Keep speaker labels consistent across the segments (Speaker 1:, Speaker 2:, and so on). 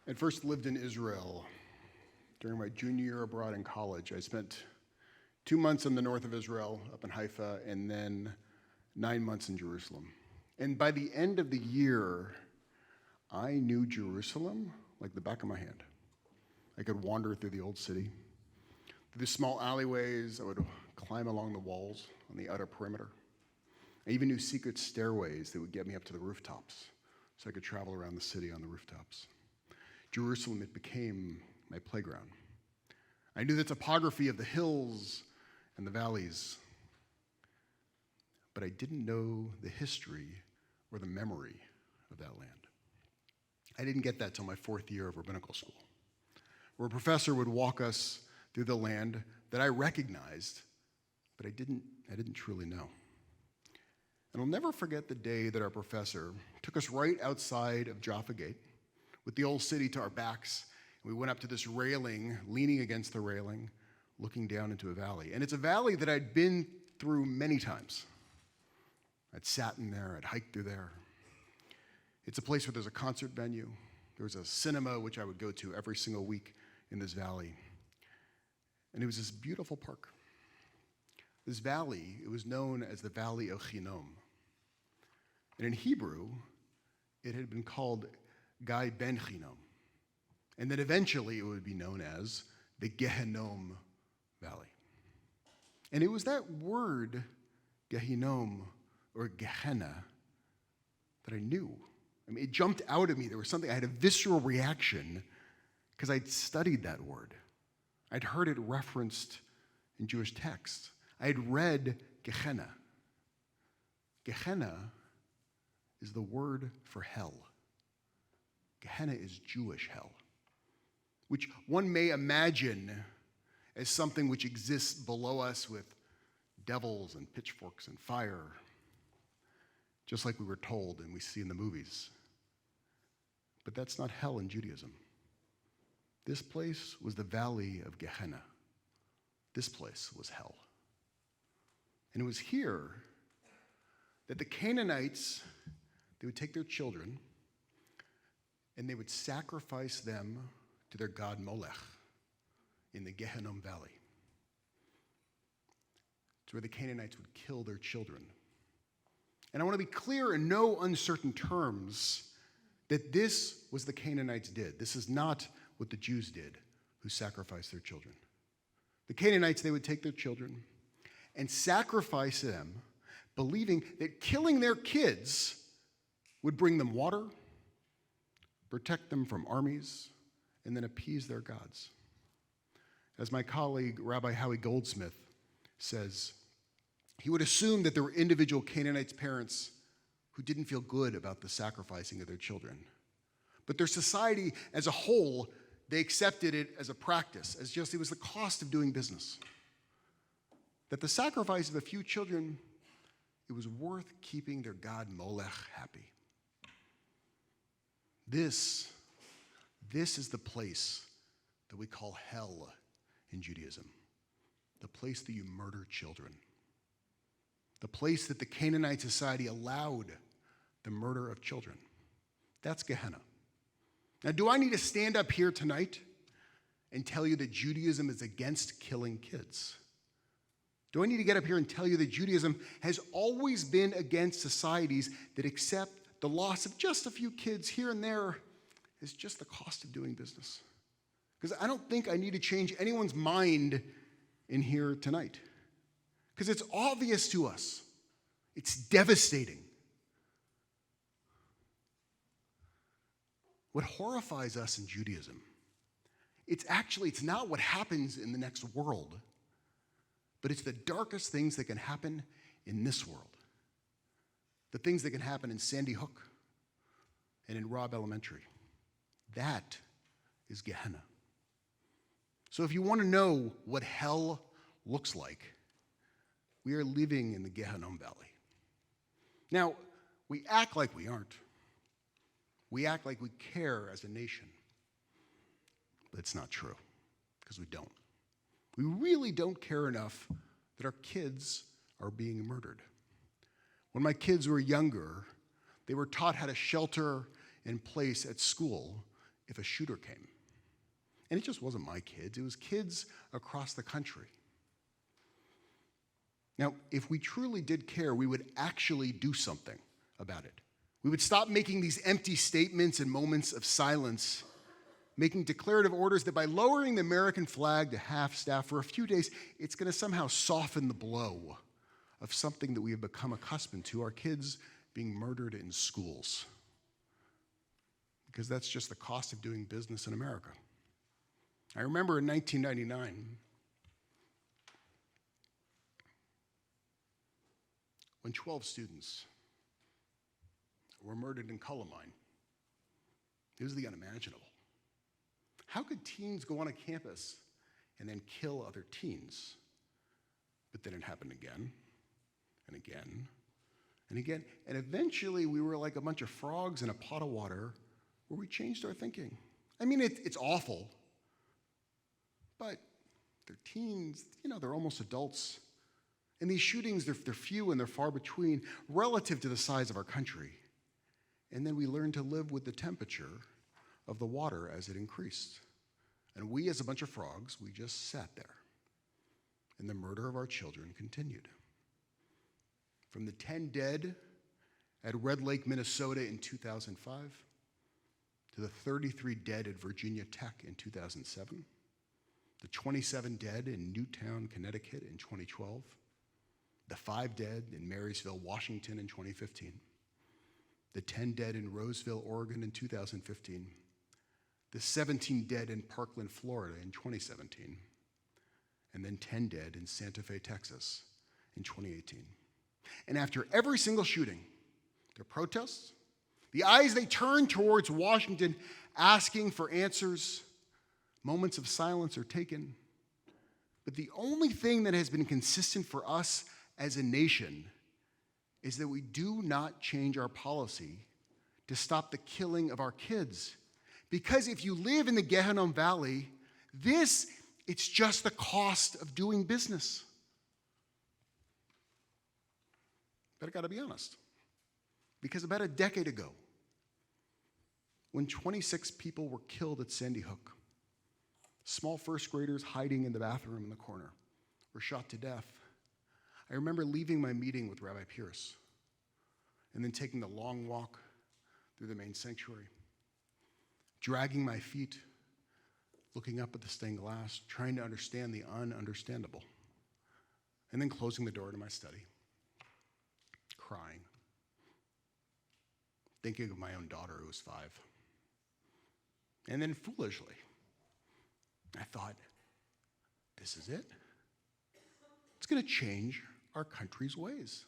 Speaker 1: I first lived in Israel during my junior year abroad in college. I spent 2 months in the north of Israel, up in Haifa, and then 9 months in Jerusalem. And by the end of the year, I knew Jerusalem like the back of my hand. I could wander through the old city. Through the small alleyways, I would climb along the walls on the outer perimeter. I even knew secret stairways that would get me up to the rooftops so I could travel around the city on the rooftops. Jerusalem, it became my playground. I knew the topography of the hills and the valleys, but I didn't know the history or the memory of that land. I didn't get that till my 4th year of rabbinical school, where a professor would walk us through the land that I recognized, but I didn't truly know. And I'll never forget the day that our professor took us right outside of Jaffa Gate with the old city to our backs. And we went up to this railing, leaning against the railing, looking down into a valley. And it's a valley that I'd been through many times. I'd sat in there, I'd hiked through there. It's a place where there's a concert venue. There was a cinema, which I would go to every single week in this valley. And it was this beautiful park. This valley, it was known as the Valley of Hinnom. And in Hebrew, it had been called Gai Ben Hinnom. And then eventually it would be known as the Gehinnom Valley. And it was that word, Gehinnom, or Gehenna, that I knew. I mean, it jumped out at me. There was something, I had a visceral reaction because I'd studied that word. I'd heard it referenced in Jewish texts. I had read Gehenna. Gehenna is the word for hell. Gehenna is Jewish hell, which one may imagine as something which exists below us with devils and pitchforks and fire, just like we were told and we see in the movies. But that's not hell in Judaism. This place was the valley of Gehenna. This place was hell. And it was here that the Canaanites, they would take their children and they would sacrifice them to their god Molech in the Gehinnom Valley. It's where the Canaanites would kill their children. And I want to be clear in no uncertain terms that this was the Canaanites did. This is not what the Jews did who sacrificed their children. The Canaanites, they would take their children and sacrifice them, believing that killing their kids would bring them water, protect them from armies, and then appease their gods. As my colleague, Rabbi Howie Goldsmith, says, he would assume that there were individual Canaanites' parents who didn't feel good about the sacrificing of their children. But their society as a whole, they accepted it as a practice, as just it was the cost of doing business. That the sacrifice of a few children, it was worth keeping their god Molech happy. This is the place that we call hell in Judaism. The place that you murder children. The place that the Canaanite society allowed the murder of children. That's Gehenna. Now, do I need to stand up here tonight and tell you that Judaism is against killing kids? Do I need to get up here and tell you that Judaism has always been against societies that accept the loss of just a few kids here and there as just the cost of doing business? Because I don't think I need to change anyone's mind in here tonight. Because it's obvious to us. It's devastating. What horrifies us in Judaism, it's not what happens in the next world, but it's the darkest things that can happen in this world. The things that can happen in Sandy Hook and in Robb Elementary. That is Gehenna. So if you want to know what hell looks like, we are living in the Gehinnom Valley. Now, we act like we aren't. We act like we care as a nation. But it's not true, because we don't. We really don't care enough that our kids are being murdered. When my kids were younger, they were taught how to shelter in place at school if a shooter came. And it just wasn't my kids, it was kids across the country. Now, if we truly did care, we would actually do something about it. We would stop making these empty statements and moments of silence, making declarative orders that by lowering the American flag to half-staff for a few days, it's going to somehow soften the blow of something that we have become accustomed to, our kids being murdered in schools. Because that's just the cost of doing business in America. I remember in 1999, when 12 students were murdered in Columbine. It was the unimaginable. How could teens go on a campus and then kill other teens? But then it happened again, and again, and again. And eventually we were like a bunch of frogs in a pot of water where we changed our thinking. I mean, it's awful, but they're teens, they're almost adults. And these shootings, they're few and they're far between relative to the size of our country. And then we learned to live with the temperature of the water as it increased. And we, as a bunch of frogs, we just sat there. And the murder of our children continued. From the 10 dead at Red Lake, Minnesota in 2005, to the 33 dead at Virginia Tech in 2007, the 27 dead in Newtown, Connecticut in 2012, the 5 dead in Marysville, Washington in 2015, the 10 dead in Roseville, Oregon in 2015, the 17 dead in Parkland, Florida in 2017, and then 10 dead in Santa Fe, Texas in 2018. And after every single shooting, there are protests, the eyes they turn towards Washington asking for answers, moments of silence are taken. But the only thing that has been consistent for us as a nation is that we do not change our policy to stop the killing of our kids. Because if you live in the Gehinnom Valley, it's just the cost of doing business. But I gotta be honest, because about a decade ago, when 26 people were killed at Sandy Hook, small first graders hiding in the bathroom in the corner were shot to death. I remember leaving my meeting with Rabbi Pierce and then taking the long walk through the main sanctuary, dragging my feet, looking up at the stained glass, trying to understand the ununderstandable, and then closing the door to my study, crying, thinking of my own daughter who was 5. And then foolishly, I thought, this is it. It's going to change our country's ways.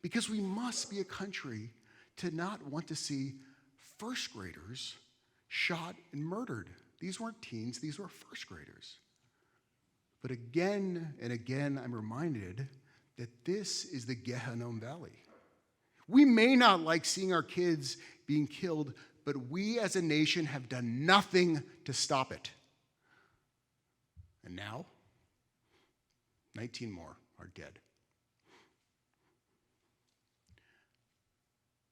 Speaker 1: Because we must be a country to not want to see first graders shot and murdered. These weren't teens, these were first graders. But again and again, I'm reminded that this is the Gehinnom Valley. We may not like seeing our kids being killed, but we as a nation have done nothing to stop it. And now, 19 more are dead.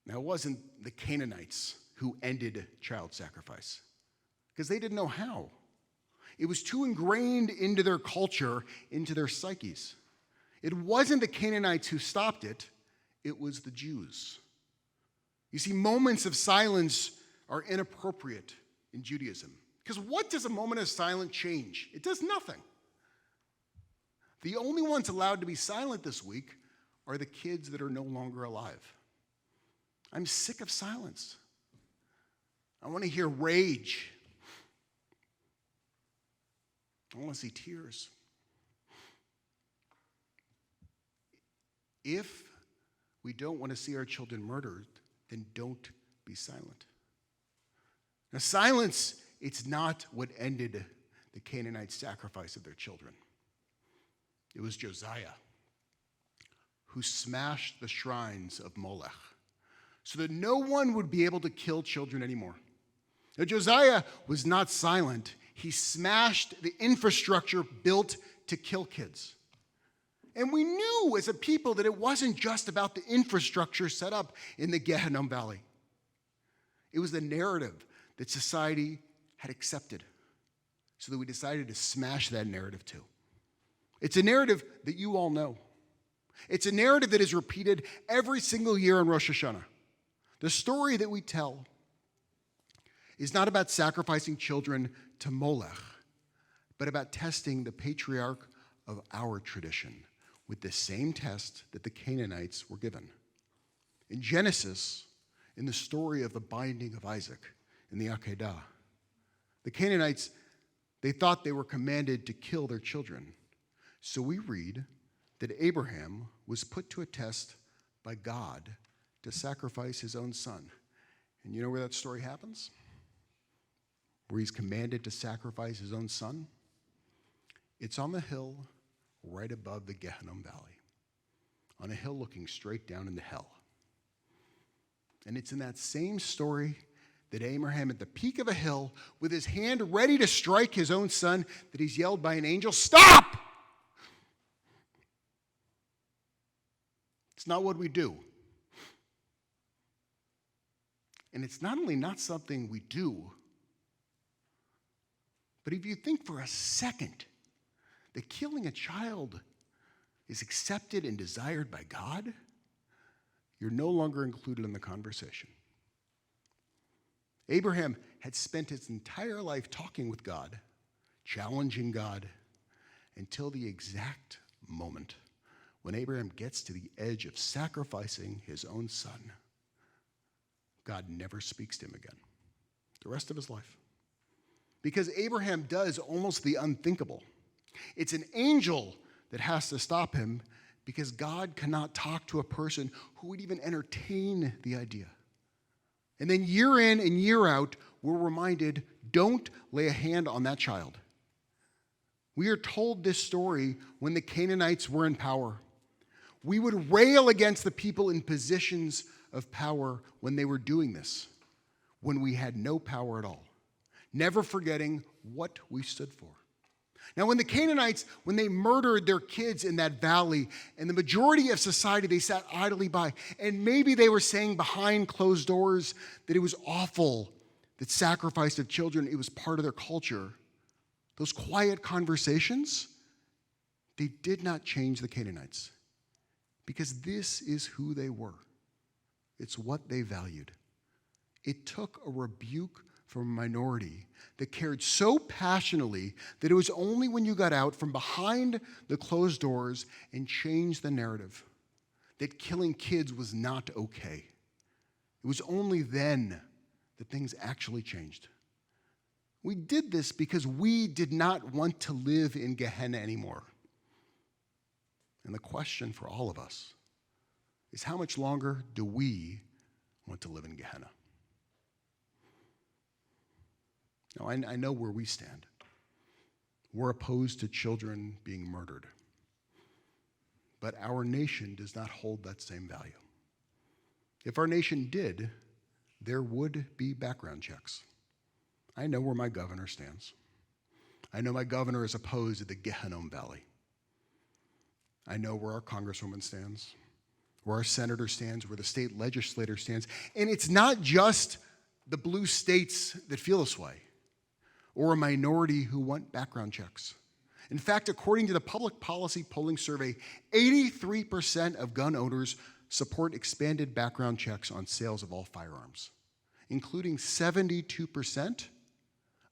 Speaker 1: Now, it wasn't the Canaanites who ended child sacrifice, because they didn't know how. It was too ingrained into their culture, into their psyches. It wasn't the Canaanites who stopped it, it was the Jews. You see, moments of silence are inappropriate in Judaism. Because what does a moment of silence change? It does nothing. The only ones allowed to be silent this week are the kids that are no longer alive. I'm sick of silence. I want to hear rage. I want to see tears. If we don't want to see our children murdered, then don't be silent. Now, silence, it's not what ended the Canaanite sacrifice of their children. It was Josiah who smashed the shrines of Molech so that no one would be able to kill children anymore. Now, Josiah was not silent. He smashed the infrastructure built to kill kids. And we knew as a people that it wasn't just about the infrastructure set up in the Gehinnom Valley. It was the narrative that society had accepted. So that we decided to smash that narrative too. It's a narrative that you all know. It's a narrative that is repeated every single year on Rosh Hashanah. The story that we tell is not about sacrificing children to Molech, but about testing the patriarch of our tradition with the same test that the Canaanites were given. In Genesis, in the story of the binding of Isaac in the Akedah, the Canaanites, they thought they were commanded to kill their children. So we read that Abraham was put to a test by God to sacrifice his own son. And you know where that story happens? Where he's commanded to sacrifice his own son? It's on the hill right above the Gehinnom Valley, on a hill looking straight down into hell. And it's in that same story that Abraham, at the peak of a hill, with his hand ready to strike his own son, that he's yelled by an angel, "Stop!" It's not what we do. And it's not only not something we do, but if you think for a second that killing a child is accepted and desired by God, you're no longer included in the conversation. Abraham had spent his entire life talking with God, challenging God, until the exact moment when Abraham gets to the edge of sacrificing his own son. God never speaks to him again the rest of his life. Because Abraham does almost the unthinkable. It's an angel that has to stop him because God cannot talk to a person who would even entertain the idea. And then year in and year out, we're reminded, don't lay a hand on that child. We are told this story when the Canaanites were in power. We would rail against the people in positions of power when they were doing this, when we had no power at all, never forgetting what we stood for. Now, when the Canaanites, when they murdered their kids in that valley, and the majority of society, they sat idly by, and maybe they were saying behind closed doors that it was awful, that sacrifice of children, it was part of their culture. Those quiet conversations, they did not change the Canaanites, because this is who they were. It's what they valued. It took a rebuke from a minority that cared so passionately that it was only when you got out from behind the closed doors and changed the narrative that killing kids was not okay. It was only then that things actually changed. We did this because we did not want to live in Gehenna anymore. And the question for all of us is, how much longer do we want to live in Gehenna? Now, I know where we stand. We're opposed to children being murdered. But our nation does not hold that same value. If our nation did, there would be background checks. I know where my governor stands. I know my governor is opposed to the Gehinnom Valley. I know where our congresswoman stands, where our senator stands, where the state legislator stands. And it's not just the blue states that feel this way, or a minority who want background checks. In fact, according to the Public Policy Polling Survey, 83% of gun owners support expanded background checks on sales of all firearms, including 72%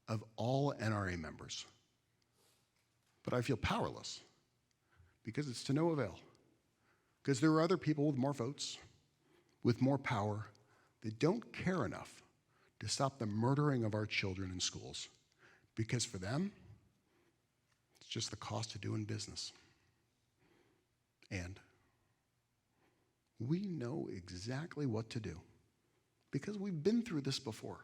Speaker 1: of all NRA members. But I feel powerless because it's to no avail. Because there are other people with more votes, with more power, that don't care enough to stop the murdering of our children in schools. Because for them, it's just the cost of doing business. And we know exactly what to do because we've been through this before.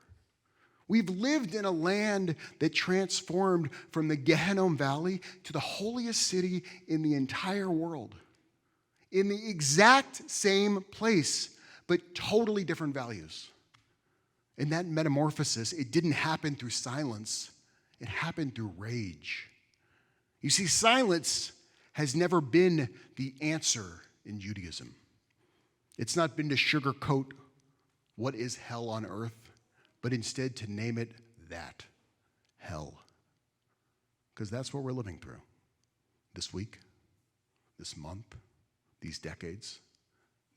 Speaker 1: We've lived in a land that transformed from the Gehinnom Valley to the holiest city in the entire world. In the exact same place, but totally different values. And that metamorphosis, it didn't happen through silence. It happened through rage. You see, silence has never been the answer in Judaism. It's not been to sugarcoat what is hell on earth, but instead to name it that. hell. Because that's what we're living through this week, this month, these decades.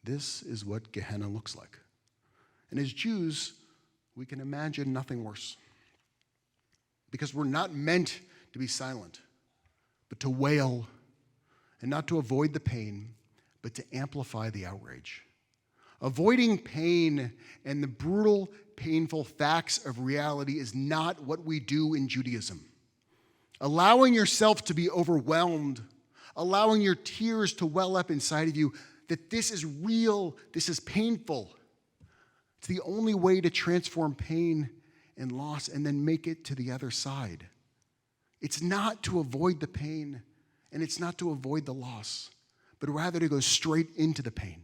Speaker 1: This is what Gehenna looks like. And as Jews, we can imagine nothing worse. Because we're not meant to be silent, but to wail, and not to avoid the pain, but to amplify the outrage. Avoiding pain and the brutal, painful facts of reality is not what we do in Judaism. Allowing yourself to be overwhelmed, allowing your tears to well up inside of you, that this is real, this is painful. It's the only way to transform pain and loss and then make it to the other side. It's not to avoid the pain, and it's not to avoid the loss, but rather to go straight into the pain.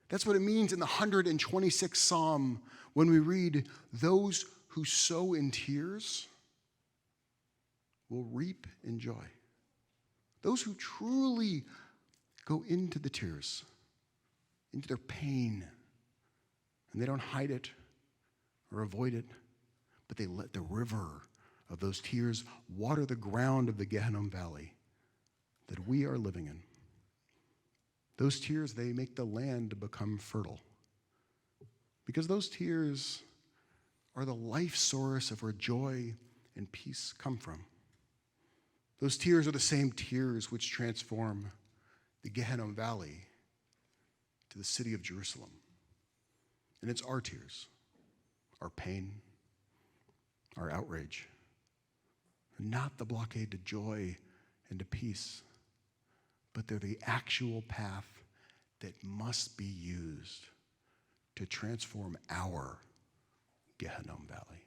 Speaker 1: That's what it means in the 126th Psalm when we read, "Those who sow in tears will reap in joy." Those who truly go into the tears, into their pain, and they don't hide it or avoid it, but they let the river of those tears water the ground of the Gehenna Valley that we are living in. Those tears, they make the land become fertile. Because those tears are the life source of where joy and peace come from. Those tears are the same tears which transform the Gehenna Valley to the city of Jerusalem. And it's our tears, our pain, our outrage, and not the blockade to joy and to peace, but they're the actual path that must be used to transform our Gehenna Valley.